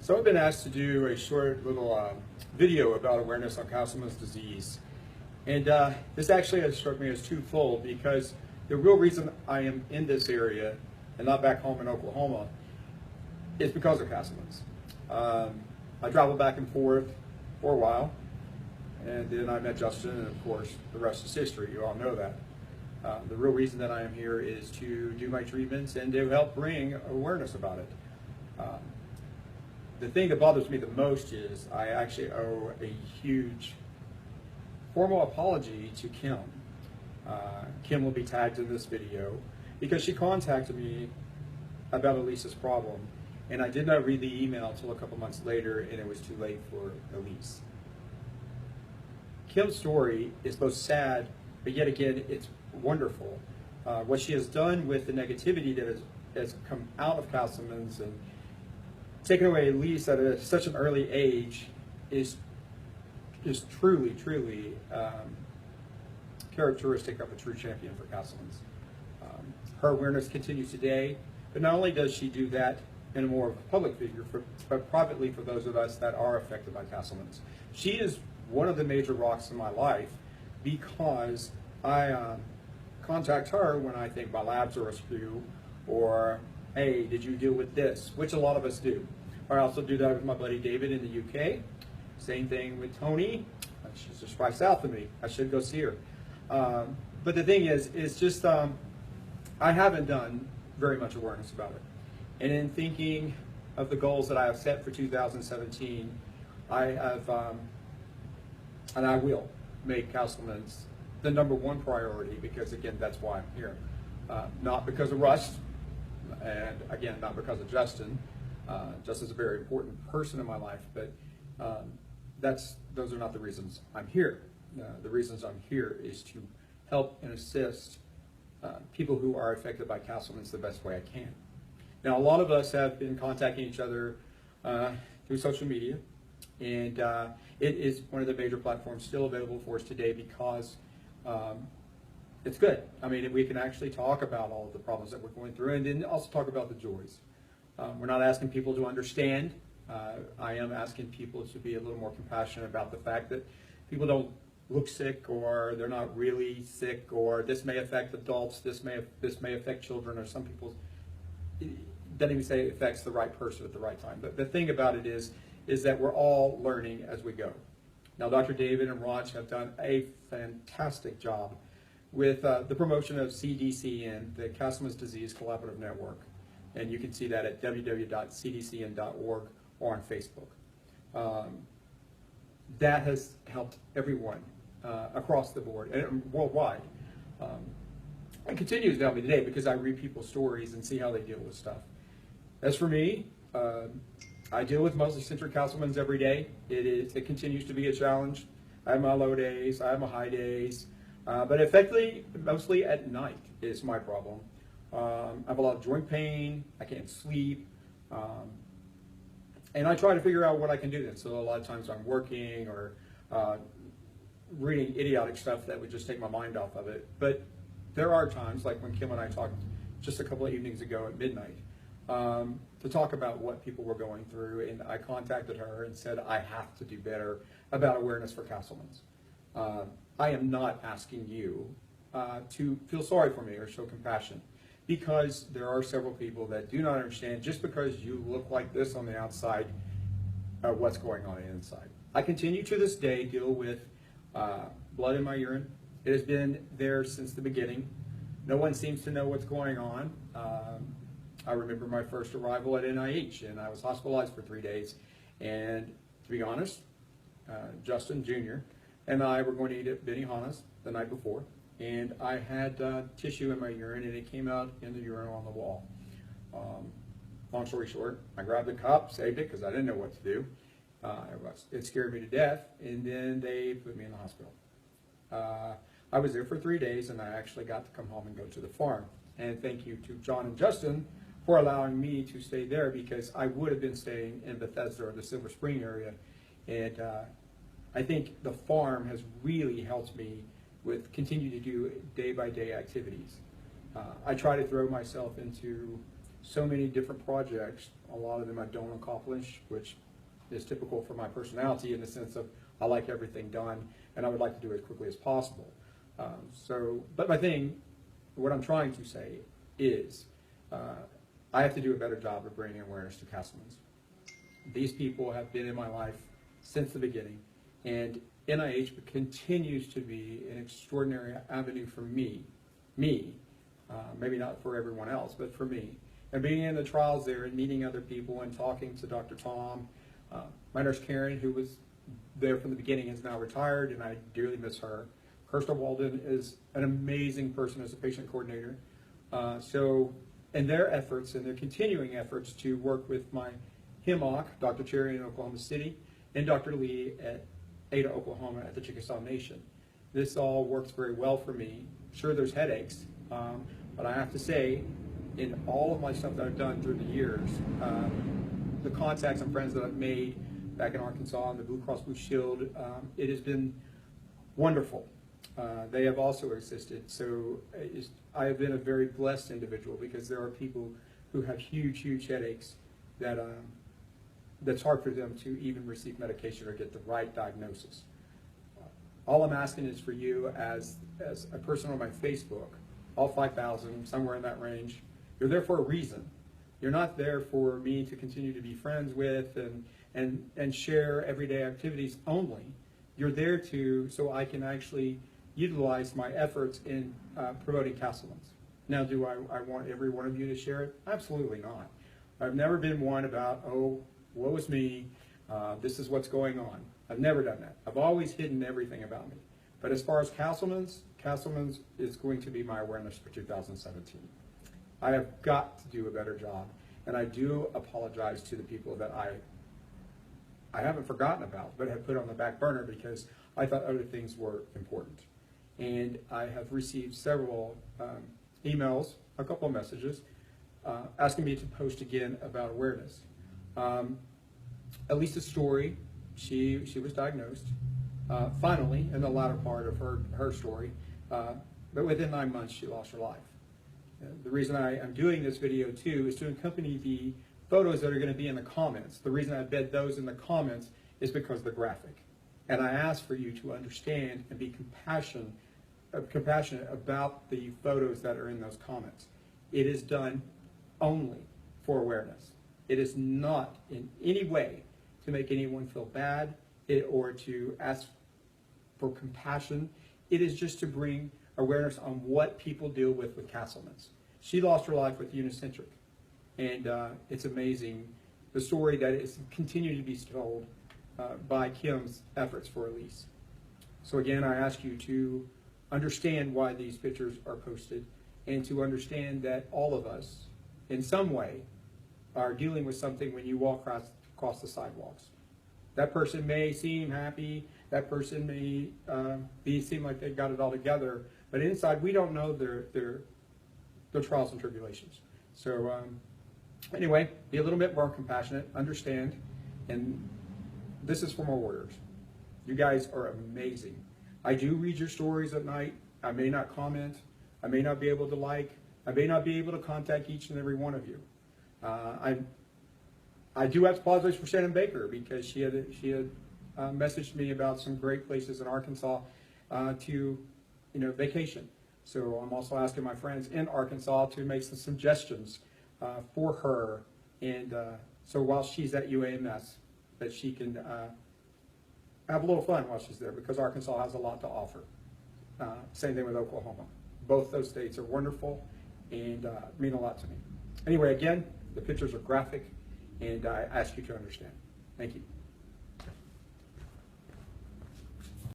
So I've been asked to do a short little video about awareness on Castleman's disease. And this actually has struck me as twofold, because the real reason I am in this area and not back home in Oklahoma is because of Castleman's. I traveled back and forth for a while, and then I met Justin, and of course the rest is history. You all know that. The real reason that I am here is to do my treatments and to help bring awareness about it. The thing that bothers me the most is I actually owe a huge formal apology to Kim. Kim will be tagged in this video because she contacted me about Elyse's problem, and I did not read the email until a couple months later, and it was too late for Elyse. Kim's story is both sad, but yet again, it's wonderful. What she has done with the negativity that has come out of Castleman's and taken away Elyse at such an early age is truly characteristic of a true champion for Castleman's. Her awareness continues today, but not only does she do that in a more of a public figure, but privately for those of us that are affected by Castleman's. She is one of the major rocks in my life because I contact her when I think my labs are askew, or hey, did you deal with this? Which a lot of us do. I also do that with my buddy David in the UK. Same thing with Tony. She's just right south of me. I should go see her. But the thing is just I haven't done very much awareness about it. And in thinking of the goals that I have set for 2017, I have, and I will make Castleman's the #1 priority, because again, that's why I'm here. Not because of Russ, and again, not because of Justin. Justin's a very important person in my life, but those are not the reasons I'm here. The reasons I'm here is to help and assist people who are affected by Castleman's the best way I can. Now, a lot of us have been contacting each other through social media, and it is one of the major platforms still available for us today because it's good. I mean, we can actually talk about all of the problems that we're going through, and then also talk about the joys. We're not asking people to understand. I am asking people to be a little more compassionate about the fact that people don't look sick, or they're not really sick, or this may affect adults, this may affect children, or some people, it doesn't even say it affects the right person at the right time. But the thing about it is that we're all learning as we go. Now, Dr. David and Raj have done a fantastic job with the promotion of CDCN, the Castleman's Disease Collaborative Network. And you can see that at www.cdcn.org or on Facebook. That has helped everyone across the board and worldwide. It continues to help me today because I read people's stories and see how they deal with stuff. As for me, I deal with mostly centric Castleman's every day. It continues to be a challenge. I have my low days, I have my high days, but effectively, mostly at night is my problem. I have a lot of joint pain, I can't sleep, and I try to figure out what I can do then. So a lot of times I'm working or reading idiotic stuff that would just take my mind off of it. But there are times, like when Kim and I talked just a couple of evenings ago at midnight, to talk about what people were going through, and I contacted her and said I have to do better about awareness for Castleman's. I am not asking you to feel sorry for me or show compassion, because there are several people that do not understand just because you look like this on the outside, what's going on inside. I continue to this day deal with blood in my urine. It has been there since the beginning. No one seems to know what's going on. I remember my first arrival at NIH, and I was hospitalized for 3 days. And to be honest, Justin Jr. and I were going to eat at Benihana's the night before, and I had tissue in my urine, and it came out in the urinal on the wall. Long story short, I grabbed the cup, saved it because I didn't know what to do. It scared me to death, and then they put me in the hospital. I was there for 3 days, and I actually got to come home and go to the farm. And thank you to John and Justin for allowing me to stay there, because I would have been staying in Bethesda or the Silver Spring area. And I think the farm has really helped me with continue to do day-by-day activities. I try to throw myself into so many different projects. A lot of them I don't accomplish, which is typical for my personality in the sense of I like everything done and I would like to do it as quickly as possible. But my thing, what I'm trying to say is I have to do a better job of bringing awareness to Castleman's. These people have been in my life since the beginning, and NIH continues to be an extraordinary avenue for me, maybe not for everyone else, but for me. And being in the trials there and meeting other people and talking to Dr. Tom, my nurse Karen, who was there from the beginning, is now retired, and I dearly miss her. Kirsten Walden is an amazing person as a patient coordinator. And their efforts and their continuing efforts to work with my HIMOC, Dr. Cherry in Oklahoma City, and Dr. Lee at Ada, Oklahoma at the Chickasaw Nation. This all works very well for me. Sure, there's headaches, but I have to say, in all of my stuff that I've done through the years, the contacts and friends that I've made back in Arkansas and the Blue Cross Blue Shield, it has been wonderful. They have also existed. So I have been a very blessed individual because there are people who have huge headaches that that's hard for them to even receive medication or get the right diagnosis. All I'm asking is for you as a person on my Facebook, all 5,000, somewhere in that range, you're there for a reason. You're not there for me to continue to be friends with and share everyday activities only. You're there so I can actually utilize my efforts in promoting Castleman's. Now, do I want every one of you to share it? Absolutely not. I've never been one about, oh, woe is me, this is what's going on. I've never done that. I've always hidden everything about me. But as far as Castleman's is going to be my awareness for 2017. I have got to do a better job, and I do apologize to the people that I haven't forgotten about, but have put on the back burner because I thought other things were important. And I have received several emails, a couple of messages, asking me to post again about awareness. Elyse's story, she was diagnosed, finally, in the latter part of her story, but within 9 months she lost her life. The reason I'm doing this video too is to accompany the photos that are going to be in the comments. The reason I embed those in the comments is because of the graphic. And I ask for you to understand and be compassionate about the photos that are in those comments. It is done only for awareness. It is not in any way to make anyone feel bad or to ask for compassion. It is just to bring awareness on what people deal with Castleman's. She lost her life with unicentric, and it's amazing the story that is continuing to be told by Kim's efforts for Elyse. So again, I ask you to understand why these pictures are posted and to understand that all of us, in some way, are dealing with something when you walk across the sidewalks. That person may seem happy, that person may seem like they've got it all together, but inside we don't know their trials and tribulations. So anyway, be a little bit more compassionate, understand, and this is for more warriors. You guys are amazing. I do read your stories at night. I may not comment. I may not be able to like. I may not be able to contact each and every one of you. I do have to apologize for Shannon Baker because she had messaged me about some great places in Arkansas to vacation. So I'm also asking my friends in Arkansas to make some suggestions for her, and so while she's at UAMS, that she can have a little fun while she's there, because Arkansas has a lot to offer. Same thing with Oklahoma. Both those states are wonderful and mean a lot to me. Anyway, again, the pictures are graphic, and I ask you to understand. Thank you.